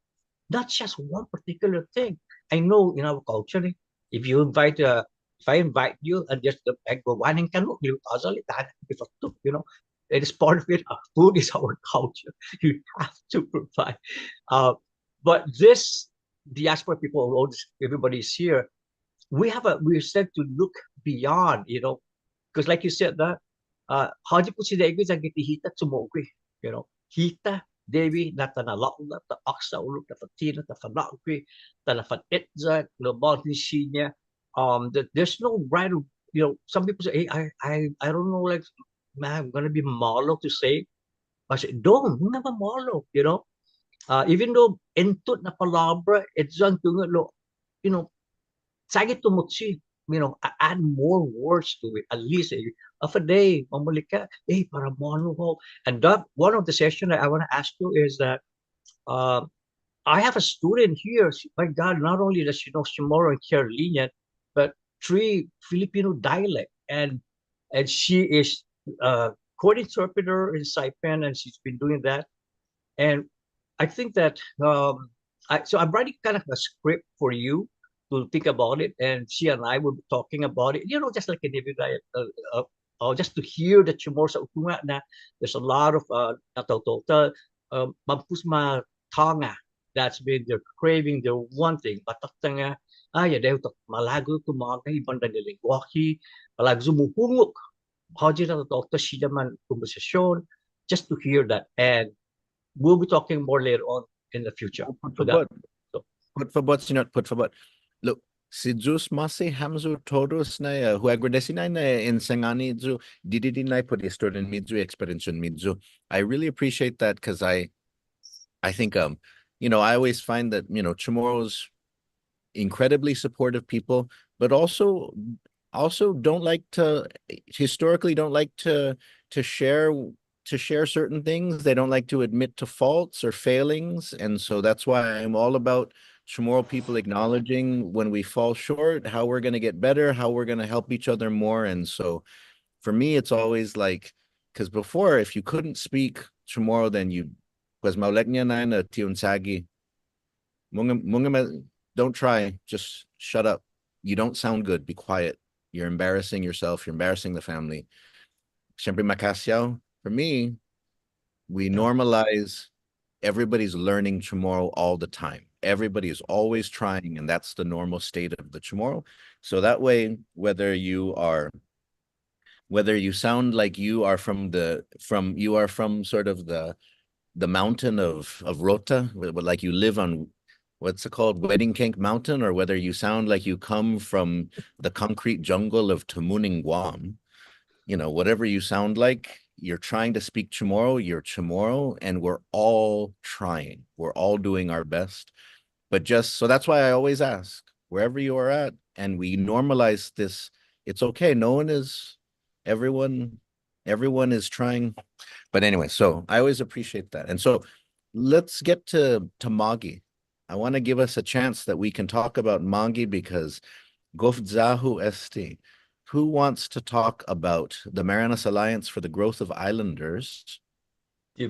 Not just one particular thing. I know in our culture, if I invite you and just go one and can it is part of it. Food is our culture. You have to provide. But this diaspora people, everybody's here. We're said to look beyond, because like you said that, how do you put the hita tumogri, hita Devi na tanalak na ta aksa uluk na fatina ta fanakri ta na fanitza no niya. There's no right. Some people say, hey, I don't know, like, man, I'm gonna be malo to say. I say, don't never malo. Even though entut na palabra, it's on lo, sagit tumutsi. Add more words to it, at least of a day, mamulika, hey, para mono ho. And that one of the session I want to ask you is that I have a student here. My God, not only does she know Chamorro and Carolina, but 3 Filipino dialect, and she is court interpreter in Saipan, and she's been doing that. And I think that so I'm writing kind of a script for you to think about it, and she and I will be talking about it. Just like an everyday, just to hear the Chamorro sa utunga na there's a lot of mampusma tanga that's been their craving, their wanting. Batak ya dahil malago tumaga ibang lingwahe, malago zumuhungok. Haji na to siya man conversation, just to hear that, and we'll be talking more later on in the future. Put for bots, not put for bot. Look, si Jus Masi Hamzu Todos na who agradecina na in Sangani Ju didi na put student midzu experience midzu. I really appreciate that, because I think I always find that Chamorro's incredibly supportive people, but also don't like to historically don't like to share certain things. They don't like to admit to faults or failings. And so that's why I'm all about Chamorro people acknowledging when we fall short, how we're going to get better, how we're going to help each other more. And so for me, it's always like, because before, if you couldn't speak Chamorro, then you, pues mauleknya na na tiunsagi, don't try, just shut up. You don't sound good, be quiet. You're embarrassing yourself, you're embarrassing the family. Siyempre makasyaw. For me, we normalize everybody's learning Chamorro all the time. Everybody is always trying, and that's the normal state of the Chamorro. So that way, whether you sound like you are from sort of the mountain of Rota, like you live on what's it called, Wedding Cake Mountain, or whether you sound like you come from the concrete jungle of Tamuning, Guam, whatever you sound like, you're trying to speak Chamorro, you're Chamorro, and we're all trying. We're all doing our best. But so that's why I always ask, wherever you are at, and we normalize this, it's okay. Everyone is trying. But anyway, so I always appreciate that. And so let's get to MAGI. I want to give us a chance that we can talk about MAGI because Gofzahu Esti. Who wants to talk about the Marianas Alliance for the Growth of Islanders?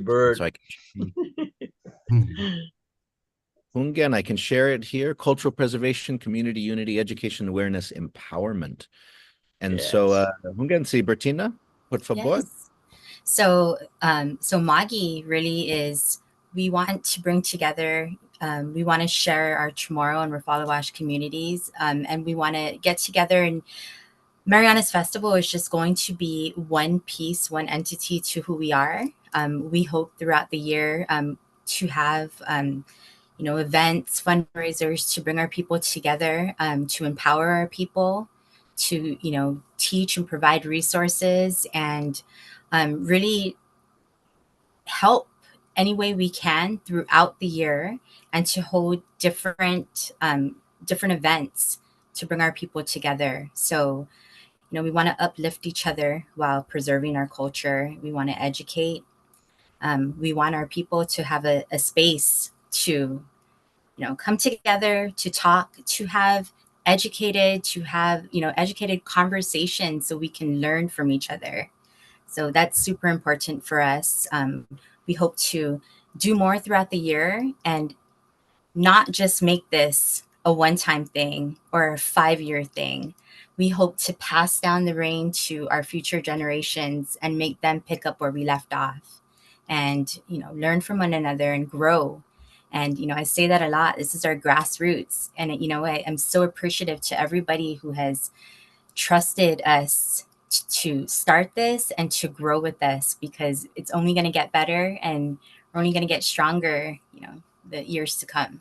Bird. So Hungen, I can share it here. Cultural preservation, community unity, education, awareness, empowerment. And so, Hungen, si Bertina, por favor. Yes. So MAGI really is, we want to bring together, we want to share our Chamorro and Rafalawash communities, and we want to get together. And Marianas Festival is just going to be one piece, one entity to who we are. We hope throughout the year to have, events, fundraisers to bring our people together, to empower our people, to, teach and provide resources, and really help any way we can throughout the year, and to hold different events to bring our people together. So, we want to uplift each other while preserving our culture. We want to educate. We want our people to have a space to, come together, to talk, to have educated conversations so we can learn from each other. So that's super important for us. We hope to do more throughout the year and not just make this a one-time thing or a 5-year thing. We hope to pass down the reign to our future generations and make them pick up where we left off and, learn from one another and grow. And, I say that a lot. This is our grassroots. And, I'm so appreciative to everybody who has trusted us to start this and to grow with us, because it's only going to get better and we're only going to get stronger, the years to come.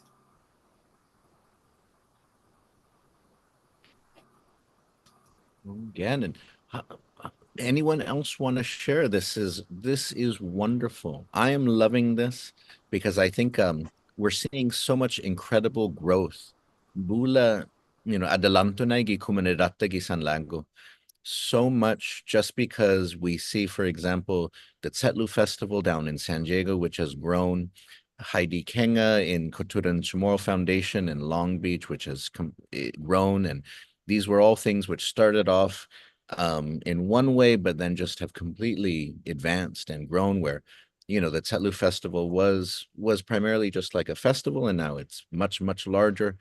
Again, and anyone else want to share? This is wonderful. I am loving this because I think we're seeing so much incredible growth. Bula, adelanto na gi comunidad gi San Lago. So much just because we see, for example, the Tsetlu Festival down in San Diego, which has grown. Heidi Kenga in Koturan Chamorro Foundation in Long Beach, which has grown. And these were all things which started off in one way, but then just have completely advanced and grown, where, the Tsetlu Festival was primarily just like a festival, and now it's much, much larger.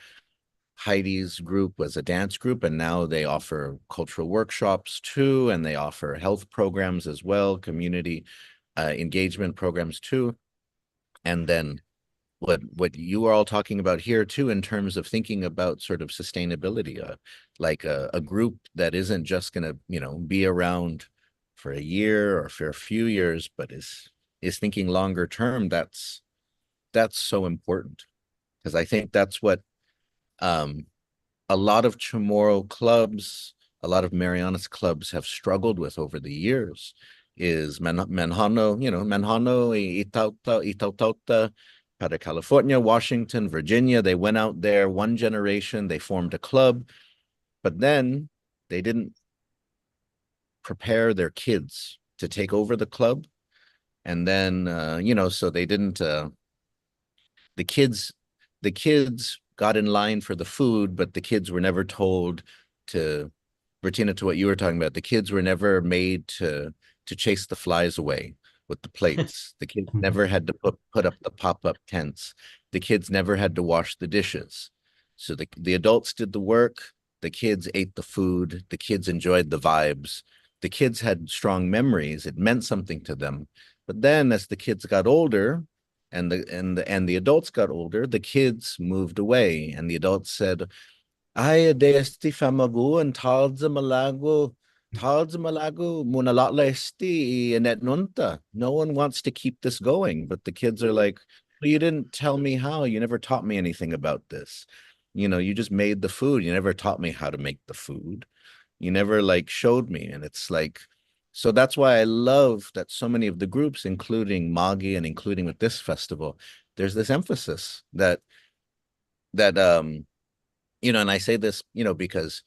Heidi's group was a dance group, and now they offer cultural workshops too, and they offer health programs as well, community engagement programs too. And then what you are all talking about here too, in terms of thinking about sort of sustainability, like a group that isn't just going to, be around for a year or for a few years, but is thinking longer term. That's so important, because I think that's what a lot of Chamorro clubs, a lot of Marianas clubs have struggled with over the years, is Manhano, Itautauta, out of California, Washington, Virginia. They went out there one generation, they formed a club, But then they didn't prepare their kids to take over the club. And then, so they didn't, the kids got in line for the food, but the kids were never told to, Bertina, to what you were talking about, the kids were never made to chase the flies away with the plates. The kids never had to put up the pop-up tents. The kids never had to wash the dishes. So the adults did the work, the kids ate the food, the kids enjoyed the vibes. The kids had strong memories. It meant something to them. But then as the kids got older, and the adults got older, the kids moved away, and the adults said, "Ay, desti famagu and talza malago munalatla esti inet nunta." No one wants to keep this going, but the kids are like, "Well, you didn't tell me how. You never taught me anything about this. You just made the food. You never taught me how to make the food. You never showed me." And it's like, so that's why I love that so many of the groups, including MAGI and including with this festival, there's this emphasis that and I say this, because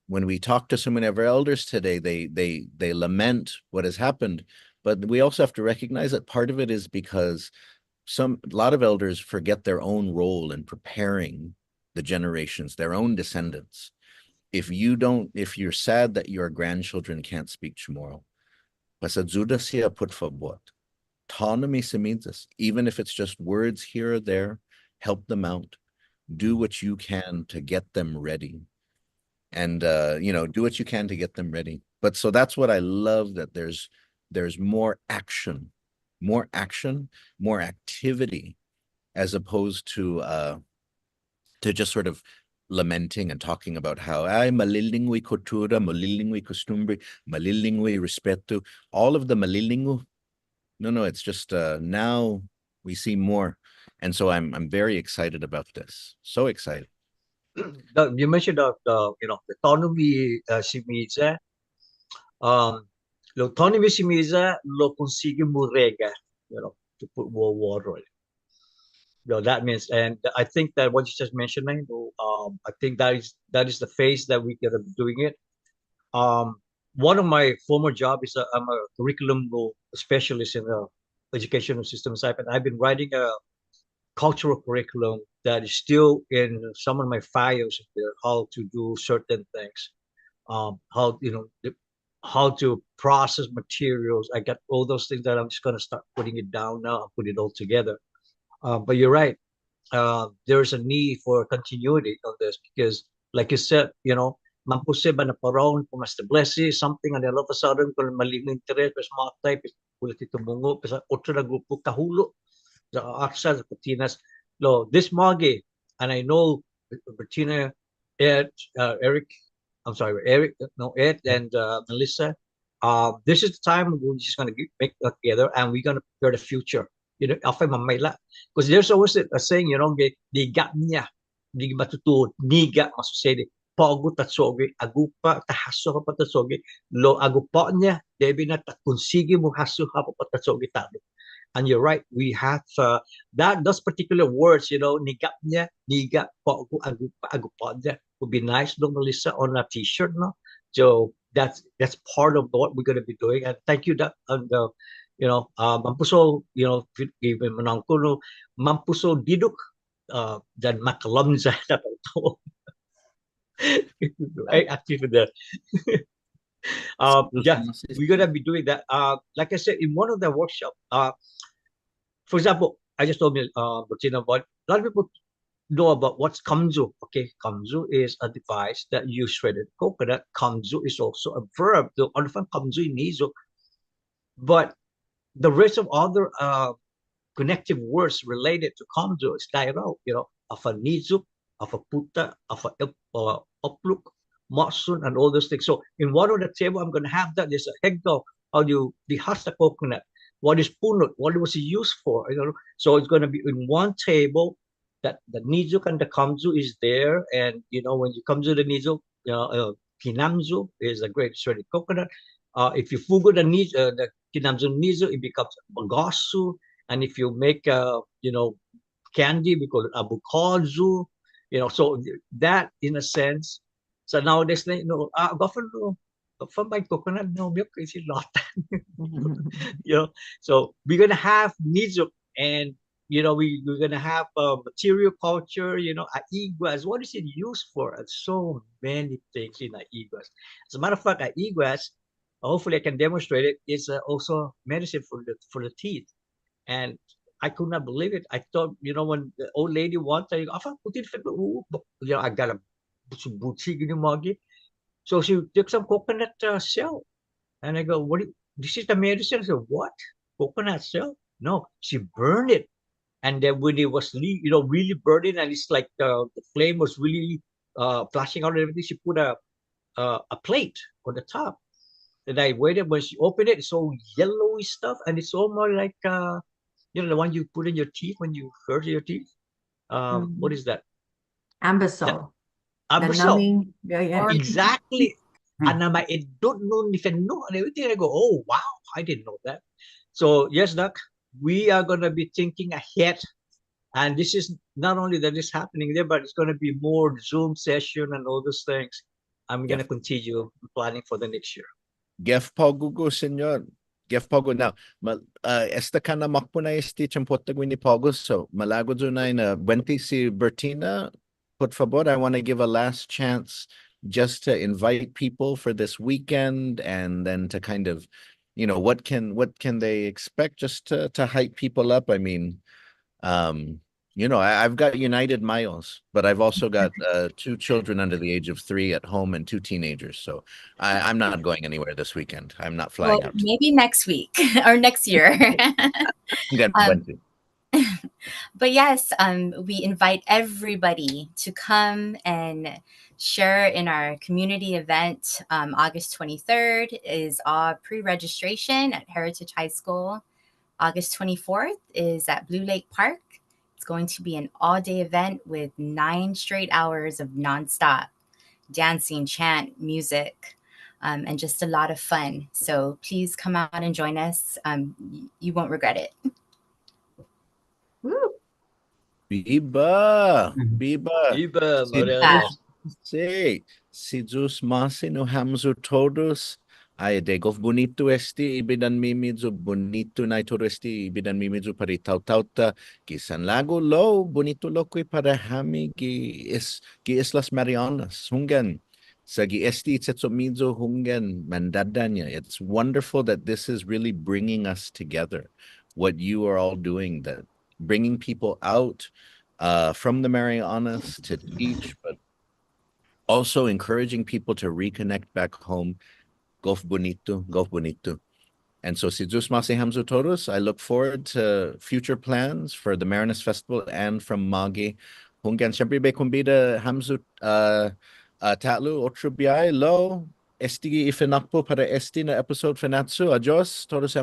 when we talk to so many of our elders today, they lament what has happened, but we also have to recognize that part of it is because a lot of elders forget their own role in preparing the generations, their own descendants. If you're sad that your grandchildren can't speak Chamorro, pasadzuda siya por favor. Autonomy semizas, even if it's just words here or there, help them out. Do what you can to get them ready. And do what you can to get them ready. But so that's what I love, that there's more action, more activity, as opposed to just sort of lamenting and talking about how ay malilingui cultura, malilingui costumbre, malilingui respeto, all of the malilingu. No, it's just now we see more. And so I'm very excited about this. So excited. You mentioned the autonomy si Miza. Lo autonomy si Miza lo consigue Murega, to put World War on. That means, and I think that what you just mentioned, I think that is the phase that we're gonna be doing it. One of my former jobs is I'm a curriculum specialist in the educational system side, and I've been writing a cultural curriculum that is still in some of my files there, how to do certain things, how to process materials. I got all those things that I'm just gonna start putting it down now and put it all together. But you're right. There's a need for continuity on this because, like you said, mampuse ba na parang pumastablesi something, and all of a sudden kung maling interest pas mga type ulit ito mungo pas otro na grupo kahulo sa aksa sa Patinas lo this MAGI, and I know Bertina, Ed, Eric, I'm sorry, Eric, no, Ed and Melissa. This is the time we're just gonna make that together, and we're gonna prepare the future. After mamayla, because there's always a saying, niga niya, di matutuod, niga masusede, pago tatsogi, agupa tahaso ka patatsogi, lo agupa niya, debi na konsigi mo haso ka patatsogi tabi. And you're right, we have those particular words, niga niya, niga, pago, agupa niya, would be nice, no, Melissa, on a t-shirt, no? So that's part of what we're going to be doing. And thank you, mampuso, given manangkulo, mampuso diduk, dan makalam sa to. Active with that. Yeah, we're gonna be doing that. Like I said, in one of the workshops, for example, I just told me, Bertina, a lot of people know about what's kamzu. Okay, kamzu is a device that you shredded coconut. Kamzu is also a verb. The understand kamzu in Nizo, but the rest of other connective words related to kamzu is kairo, of a nizuk, of a puta, of a opluk, matsun, and all those things. So in one of the table, I'm going to have that. There's a hegdo, how you dehas the coconut. What is punut? What was it used for? So it's going to be in one table that the nizuk and the kamzu is there. And, when you come to the nizuk, kinamzu is a great shredded coconut. If you fugo the kinamzu nizo, it becomes bagasu. And if you make candy, we call it abukazu. So that, in a sense, So nowadays, governor, from my coconut no milk is a lot. you know, so we're gonna have Mizo, and we're gonna have material culture. Aiguas. What is it used for? So many things in aiguas. As a matter of fact, aiguas, hopefully I can demonstrate it, is also medicine for the teeth. And I could not believe it. I thought, when the old lady wanted, I got a boutique in the Mogi. So she took some coconut shell, and I go, this is the medicine. I said, what? Coconut shell? No, she burned it. And then when it was, really burning, and it's like the flame was really flashing out and everything, she put a plate on the top. And I waited when she opened it, it's so yellowy stuff, and it's almost like the one you put in your teeth when you brush your teeth. What is that? Ambisol. The Ambisol. numbing. Yeah. Exactly. And I don't know if I know and everything. I go, oh wow, I didn't know that. So yes, Doc, we are gonna be thinking ahead. And this is not only that is happening there, but it's gonna be more Zoom session and all those things. I'm gonna continue planning for the next year. Gef Pogugo, senor. Gef Pogo. Now, esta kana makpuna esti champotagwini Pogo. So, malago dunay na 20 si Bertina. Por favor, I want to give a last chance just to invite people for this weekend, and then to kind of, what can they expect, just to hype people up. I mean, I've got United Miles, but I've also got 2 children under the age of 3 at home and 2 teenagers. So I'm not going anywhere this weekend. I'm not flying out. Maybe next week or next year. But yes, we invite everybody to come and share in our community event. August 23rd is our pre-registration at Heritage High School. August 24th is at Blue Lake Park. It's going to be an all-day event with 9 straight hours of nonstop dancing, chant, music, and just a lot of fun. So please come out and join us. You won't regret it. Woo. Biba. Marianas. Si Zeus Masi no hamzo todos. Ay, degov bonito esti ibidan mimidzo bonito na todo esti ibidan mimidzo para tautauta kisan lago lo bonito lokoy para hami ki Islas Marianas hungan sa gi esti itsetsomidzo hungan mandadanya. It's wonderful that this is really bringing us together. What you are all doing, that bringing people out from the Marianas to teach, but also encouraging people to reconnect back home. Golf bonito. And so, si Zeus Masi Hamzo Todos, I look forward to future plans for the Marianas Festival and from MAGI. Hungan syempre be kumbida Hamzo tatlu otro biay lo esti ifinakpo para esti na episode Fanachu. Adios, todos